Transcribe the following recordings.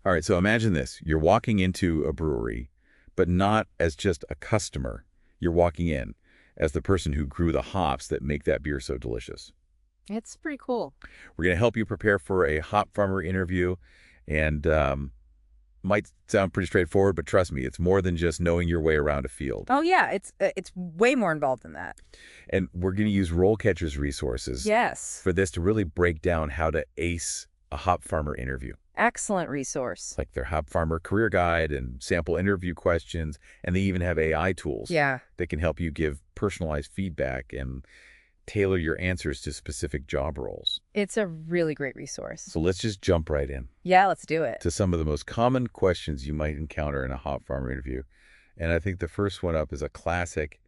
All right, so imagine this. You're walking into a brewery, but not as just a customer. You're walking in as the person who grew the hops that make that beer so delicious. It's pretty cool. We're going to help you prepare for a hop farmer interview, and might sound pretty straightforward, but trust me, it's more than just knowing your way around a field. Oh, yeah, it's way more involved than that. And we're going to use RoleCatcher's resources Yes. for this to really break down how to ace a hop farmer interview. Excellent resource. Like their hop farmer career guide and sample interview questions, and they even have AI tools Yeah. that can help you give personalized feedback and tailor your answers to specific job roles. It's a really great resource. So let's just jump right in Yeah, let's do it. to some of the most common questions you might encounter in a hop farmer interview. And I think the first one up is a classic.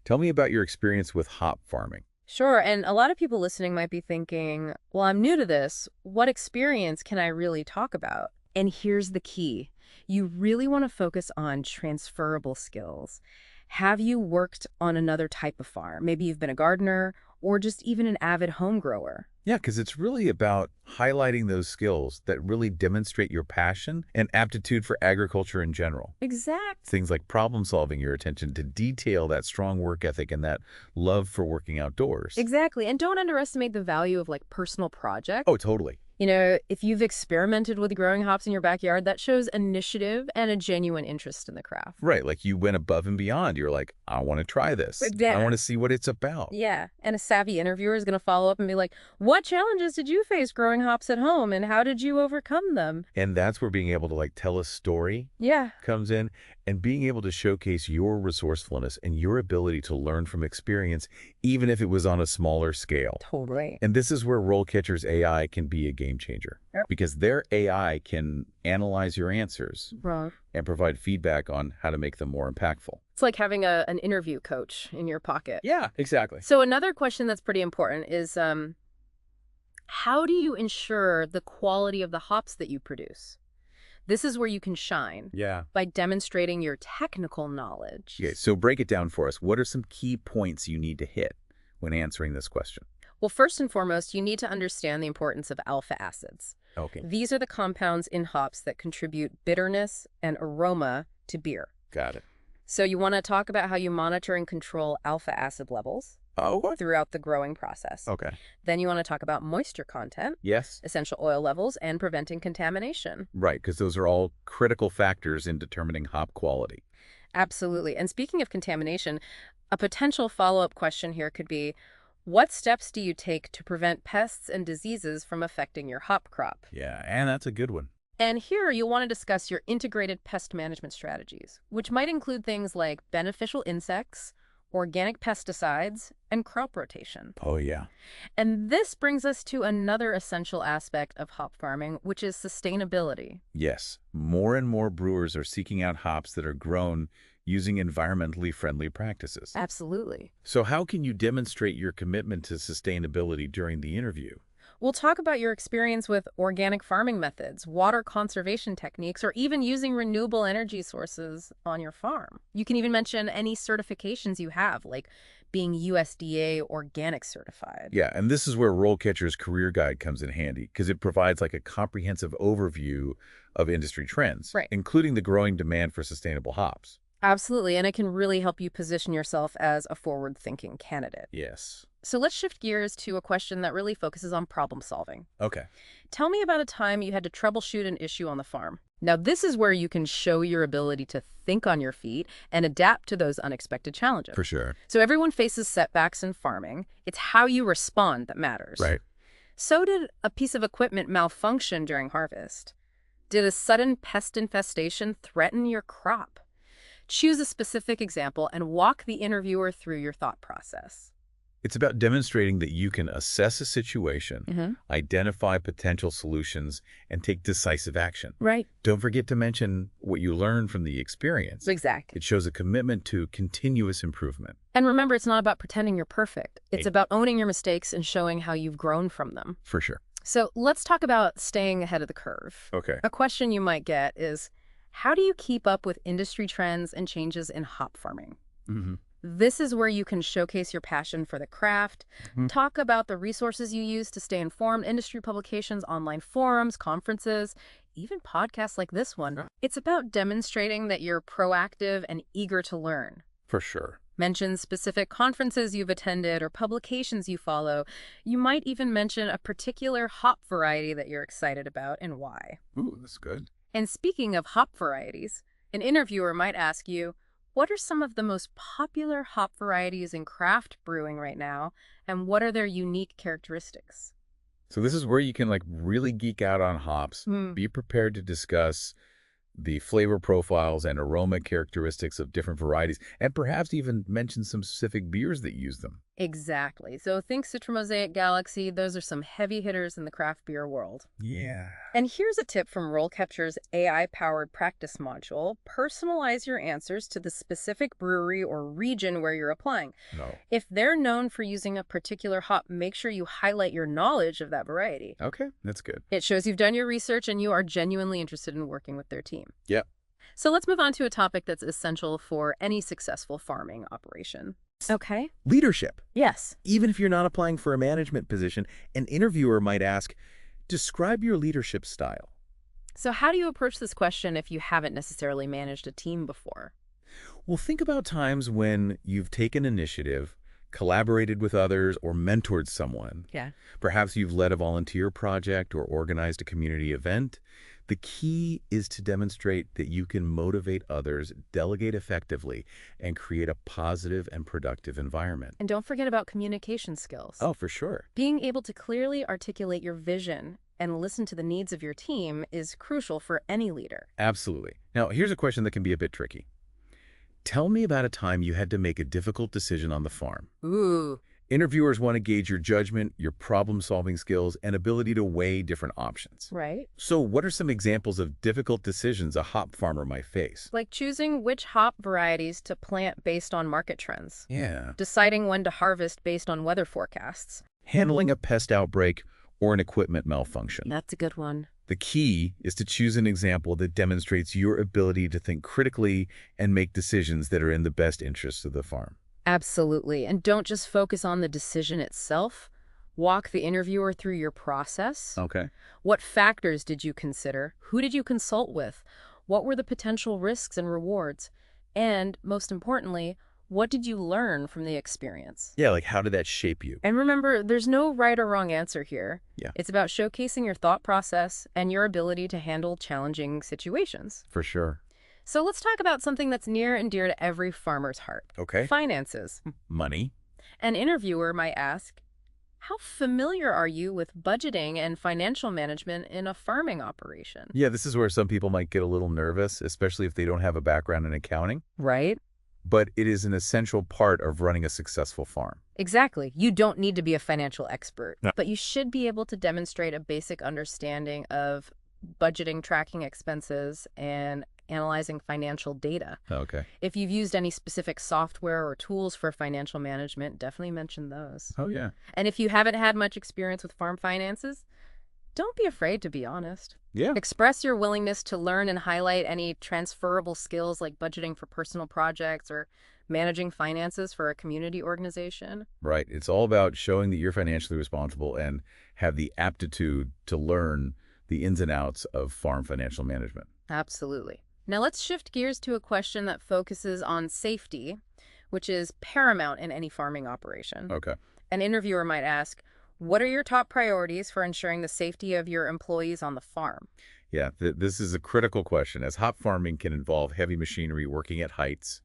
Tell me about your experience with hop farming. Sure, and a lot of people listening might be thinking, well, I'm new to this. What experience can I really talk about? And here's the key. You really want to focus on transferable skills. Have you worked on another type of farm? Maybe you've been a gardener or just even an avid home grower. Yeah, because it's really about highlighting those skills that really demonstrate your passion and aptitude for agriculture in general. Exact. Things like problem solving, your attention to detail, that strong work ethic, and that love for working outdoors. Exactly. And don't underestimate the value of like personal projects. Oh, totally. You know, if you've experimented with growing hops in your backyard, that shows initiative and a genuine interest in the craft. Right. Like you went above and beyond. You're like, I want to try this. Yeah. I want to see what it's about. Yeah. And a savvy interviewer is going to follow up and be like, what challenges did you face growing hops at home and how did you overcome them? And that's where being able to like tell a story Yeah. comes in, and being able to showcase your resourcefulness and your ability to learn from experience, even if it was on a smaller scale. Totally. And this is where RoleCatcher's AI can be a game changer. Yep. Because their AI can analyze your answers Wrong. and provide feedback on how to make them more impactful. It's like having an interview coach in your pocket. Yeah, exactly. So another question that's pretty important is how do you ensure the quality of the hops that you produce? This is where you can shine. Yeah. By demonstrating your technical knowledge. Okay, so break it down for us. What are some key points you need to hit when answering this question? Well, first and foremost, you need to understand the importance of alpha acids. Okay. These are the compounds in hops that contribute bitterness and aroma to beer. Got it. So you want to talk about how you monitor and control alpha acid levels Oh, throughout the growing process. okay. Then you want to talk about moisture content, Yes. essential oil levels, and preventing contamination. Right, because those are all critical factors in determining hop quality. Absolutely. And speaking of contamination, a potential follow-up question here could be, what steps do you take to prevent pests and diseases from affecting your hop crop? Yeah, and that's a good one. And here you'll want to discuss your integrated pest management strategies, which might include things like beneficial insects, organic pesticides, and crop rotation. Oh, yeah. And this brings us to another essential aspect of hop farming, which is sustainability. Yes, more and more brewers are seeking out hops that are grown using environmentally friendly practices. Absolutely. So how can you demonstrate your commitment to sustainability during the interview? We'll talk about your experience with organic farming methods, water conservation techniques, or even using renewable energy sources on your farm. You can even mention any certifications you have, like being USDA organic certified. Yeah, and this is where RoleCatcher's Career Guide comes in handy, because it provides like a comprehensive overview of industry trends, Right. including the growing demand for sustainable hops. Absolutely, and it can really help you position yourself as a forward-thinking candidate. Yes. So let's shift gears to a question that really focuses on problem solving. Okay. Tell me about a time you had to troubleshoot an issue on the farm. Now, this is where you can show your ability to think on your feet and adapt to those unexpected challenges. For sure. So everyone faces setbacks in farming. It's how you respond that matters. Right. So did a piece of equipment malfunction during harvest? Did a sudden pest infestation threaten your crop? Choose a specific example and walk the interviewer through your thought process. It's about demonstrating that you can assess a situation, identify potential solutions, and take decisive action. Right. Don't forget to mention what you learned from the experience. Exactly. It shows a commitment to continuous improvement. And remember, it's not about pretending you're perfect. It's about owning your mistakes and showing how you've grown from them. For sure. So let's talk about staying ahead of the curve. Okay. A question you might get is, how do you keep up with industry trends and changes in hop farming? This is where you can showcase your passion for the craft, Mhm. talk about the resources you use to stay informed, industry publications, online forums, conferences, even podcasts like this one. Yeah. It's about demonstrating that you're proactive and eager to learn. For sure. Mention specific conferences you've attended or publications you follow. You might even mention a particular hop variety that you're excited about and why. Ooh, that's good. And speaking of hop varieties, an interviewer might ask you, what are some of the most popular hop varieties in craft brewing right now, and what are their unique characteristics? So this is where you can really geek out on hops, Hmm. be prepared to discuss the flavor profiles and aroma characteristics of different varieties, and perhaps even mention some specific beers that use them. Exactly. So think Citromosaic Galaxy. Those are some heavy hitters in the craft beer world. Yeah. And here's a tip from RoleCatcher's AI-powered practice module. Personalize your answers to the specific brewery or region where you're applying. No. If they're known for using a particular hop, make sure you highlight your knowledge of that variety. Okay, that's good. It shows you've done your research and you are genuinely interested in working with their team. Yep. So let's move on to a topic that's essential for any successful farming operation. Okay. Leadership. Yes. Even if you're not applying for a management position, an interviewer might ask, describe your leadership style. So how do you approach this question if you haven't necessarily managed a team before? Well, think about times when you've taken initiative, collaborated with others, or mentored someone. Yeah. Perhaps you've led a volunteer project or organized a community event. The key is to demonstrate that you can motivate others, delegate effectively, and create a positive and productive environment. And don't forget about communication skills. Oh, for sure. Being able to clearly articulate your vision and listen to the needs of your team is crucial for any leader. Absolutely. Now, here's a question that can be a bit tricky. Tell me about a time you had to make a difficult decision on the farm. Ooh. Interviewers want to gauge your judgment, your problem-solving skills, and ability to weigh different options. Right. So what are some examples of difficult decisions a hop farmer might face? Like choosing which hop varieties to plant based on market trends. Yeah. Deciding when to harvest based on weather forecasts. Handling a pest outbreak or an equipment malfunction. That's a good one. The key is to choose an example that demonstrates your ability to think critically and make decisions that are in the best interests of the farm. Absolutely. And don't just focus on the decision itself. Walk the interviewer through your process. Okay. What factors did you consider? Who did you consult with? What were the potential risks and rewards? And most importantly, what did you learn from the experience? Yeah, how did that shape you? And remember, there's no right or wrong answer here. Yeah. It's about showcasing your thought process and your ability to handle challenging situations. For sure. So let's talk about something that's near and dear to every farmer's heart. Okay. Finances. Money. An interviewer might ask, how familiar are you with budgeting and financial management in a farming operation? Yeah, this is where some people might get a little nervous, especially if they don't have a background in accounting. Right? But it is an essential part of running a successful farm. Exactly. You don't need to be a financial expert, No. but you should be able to demonstrate a basic understanding of budgeting, tracking expenses, and analyzing financial data. Okay. If you've used any specific software or tools for financial management, definitely mention those. Oh, yeah. And if you haven't had much experience with farm finances, don't be afraid to be honest. Yeah. Express your willingness to learn and highlight any transferable skills like budgeting for personal projects or managing finances for a community organization. Right. It's all about showing that you're financially responsible and have the aptitude to learn the ins and outs of farm financial management. Absolutely. Now let's shift gears to a question that focuses on safety, which is paramount in any farming operation. Okay. An interviewer might ask, what are your top priorities for ensuring the safety of your employees on the farm? Yeah, this is a critical question, as hop farming can involve heavy machinery working at heights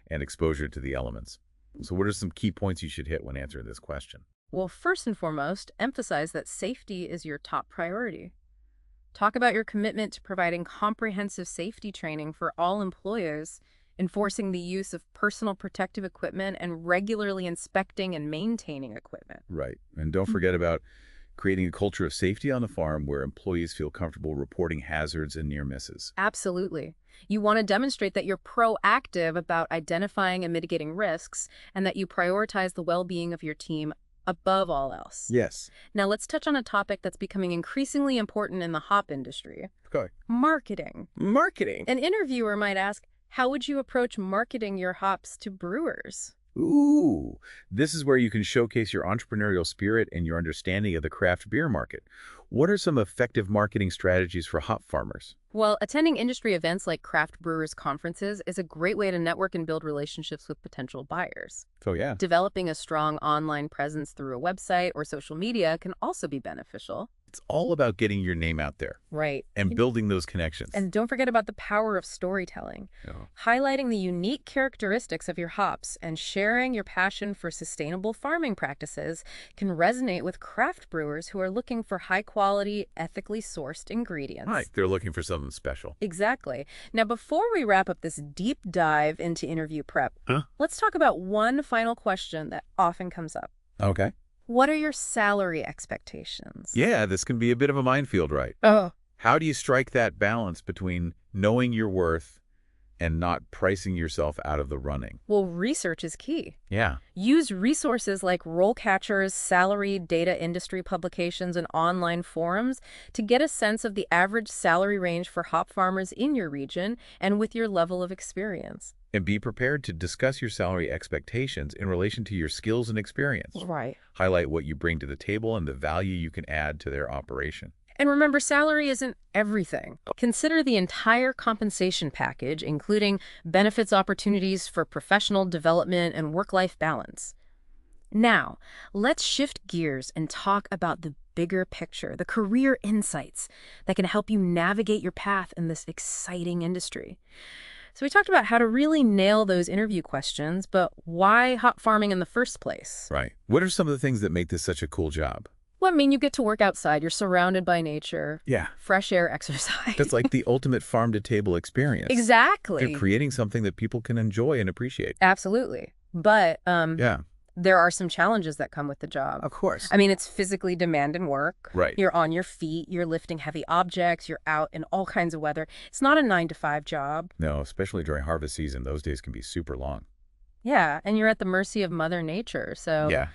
and exposure to the elements. So what are some key points you should hit when answering this question? Well, first and foremost, emphasize that safety is your top priority. Talk about your commitment to providing comprehensive safety training for all employees, enforcing the use of personal protective equipment, and regularly inspecting and maintaining equipment. Right. And don't forget about creating a culture of safety on the farm where employees feel comfortable reporting hazards and near misses. Absolutely. You want to demonstrate that you're proactive about identifying and mitigating risks, and that you prioritize the well-being of your team above all else. Yes. Now let's touch on a topic that's becoming increasingly important in the hop industry. Okay. Marketing. Marketing. An interviewer might ask, how would you approach marketing your hops to brewers? Ooh, this is where you can showcase your entrepreneurial spirit and your understanding of the craft beer market. What are some effective marketing strategies for hop farmers? Well, attending industry events like craft brewers conferences is a great way to network and build relationships with potential buyers. So yeah, Developing a strong online presence through a website or social media can also be beneficial. it's all about getting your name out there Right. and building those connections. And don't forget about the power of storytelling. Oh, Highlighting the unique characteristics of your hops and sharing your passion for sustainable farming practices can resonate with craft brewers who are looking for high-quality, ethically sourced ingredients. right, they're looking for something special. Exactly. Now, before we wrap up this deep dive into interview prep, Huh? let's talk about one final question that often comes up. Okay. What are your salary expectations? Yeah, this can be a bit of a minefield, right? Oh, How do you strike that balance between knowing your worth and not pricing yourself out of the running? well, research is key. Yeah. Use resources like RoleCatcher's salary data industry publications and online forums to get a sense of the average salary range for hop farmers in your region and with your level of experience. And be prepared to discuss your salary expectations in relation to your skills and experience. Right. Highlight what you bring to the table and the value you can add to their operation. And remember, salary isn't everything. Consider the entire compensation package, including benefits opportunities for professional development and work-life balance. Now, let's shift gears and talk about the bigger picture, the career insights that can help you navigate your path in this exciting industry. So we talked about how to really nail those interview questions, but why hop farming in the first place? Right. What are some of the things that make this such a cool job? Well, I mean, you get to work outside. You're surrounded by nature. Yeah. Fresh air exercise. That's like the ultimate farm-to-table experience. Exactly. You're creating something that people can enjoy and appreciate. Absolutely. But Yeah. there are some challenges that come with the job. Of course. I mean, it's physically demanding work. Right. You're on your feet. You're lifting heavy objects. You're out in all kinds of weather. It's not a 9-to-5 job. No, especially during harvest season, those days can be super long. Yeah, and you're at the mercy of Mother Nature. So, Yeah.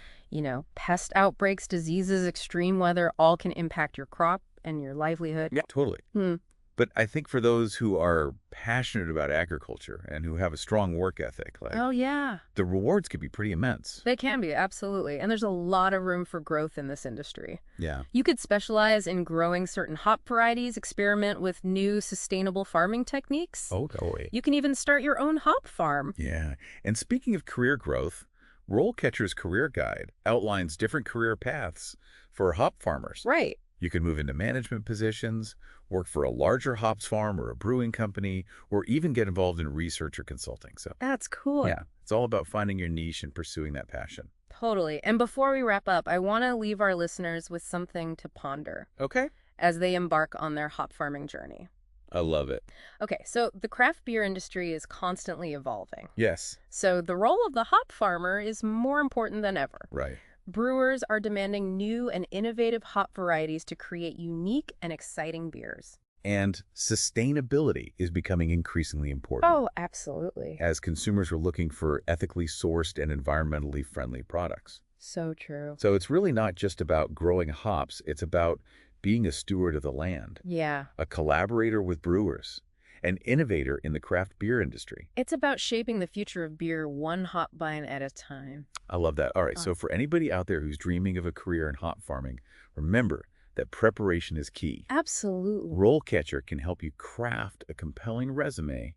Pest outbreaks, diseases, extreme weather, all can impact your crop and your livelihood. Yeah, totally. Hmm. But I think for those who are passionate about agriculture and who have a strong work ethic, like Oh, yeah. the rewards could be pretty immense. They can be, absolutely. And there's a lot of room for growth in this industry. Yeah. You could specialize in growing certain hop varieties, experiment with new sustainable farming techniques. Oh, boy. You can even start your own hop farm. Yeah. And speaking of career growth, RoleCatcher's Career Guide outlines different career paths for hop farmers. Right. You can move into management positions, work for a larger hops farm or a brewing company, or even get involved in research or consulting. So, That's cool. yeah, it's all about finding your niche and pursuing that passion. Totally. And before we wrap up, I want to leave our listeners with something to ponder Okay. as they embark on their hop farming journey. I love it. Okay, so the craft beer industry is constantly evolving. Yes. So the role of the hop farmer is more important than ever. Right. Brewers are demanding new and innovative hop varieties to create unique and exciting beers. And sustainability is becoming increasingly important Oh, absolutely. as consumers are looking for ethically sourced and environmentally friendly products. So true. So it's really not just about growing hops, it's about being a steward of the land, Yeah. a collaborator with brewers, an innovator in the craft beer industry. It's about shaping the future of beer one hop vine at a time. I love that. All right, so for anybody out there who's dreaming of a career in hop farming, remember that preparation is key. Absolutely. RoleCatcher can help you craft a compelling resume,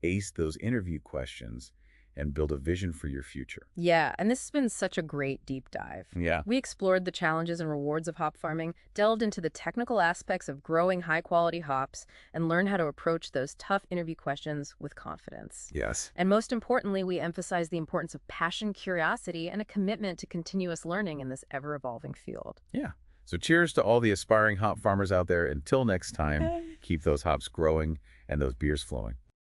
ace those interview questions, and build a vision for your future. Yeah, and this has been such a great deep dive. Yeah. We explored the challenges and rewards of hop farming, delved into the technical aspects of growing high-quality hops, and learned how to approach those tough interview questions with confidence. Yes. And most importantly, we emphasized the importance of passion, curiosity, and a commitment to continuous learning in this ever-evolving field. Yeah. So cheers to all the aspiring hop farmers out there. Until next time, keep those hops growing and those beers flowing.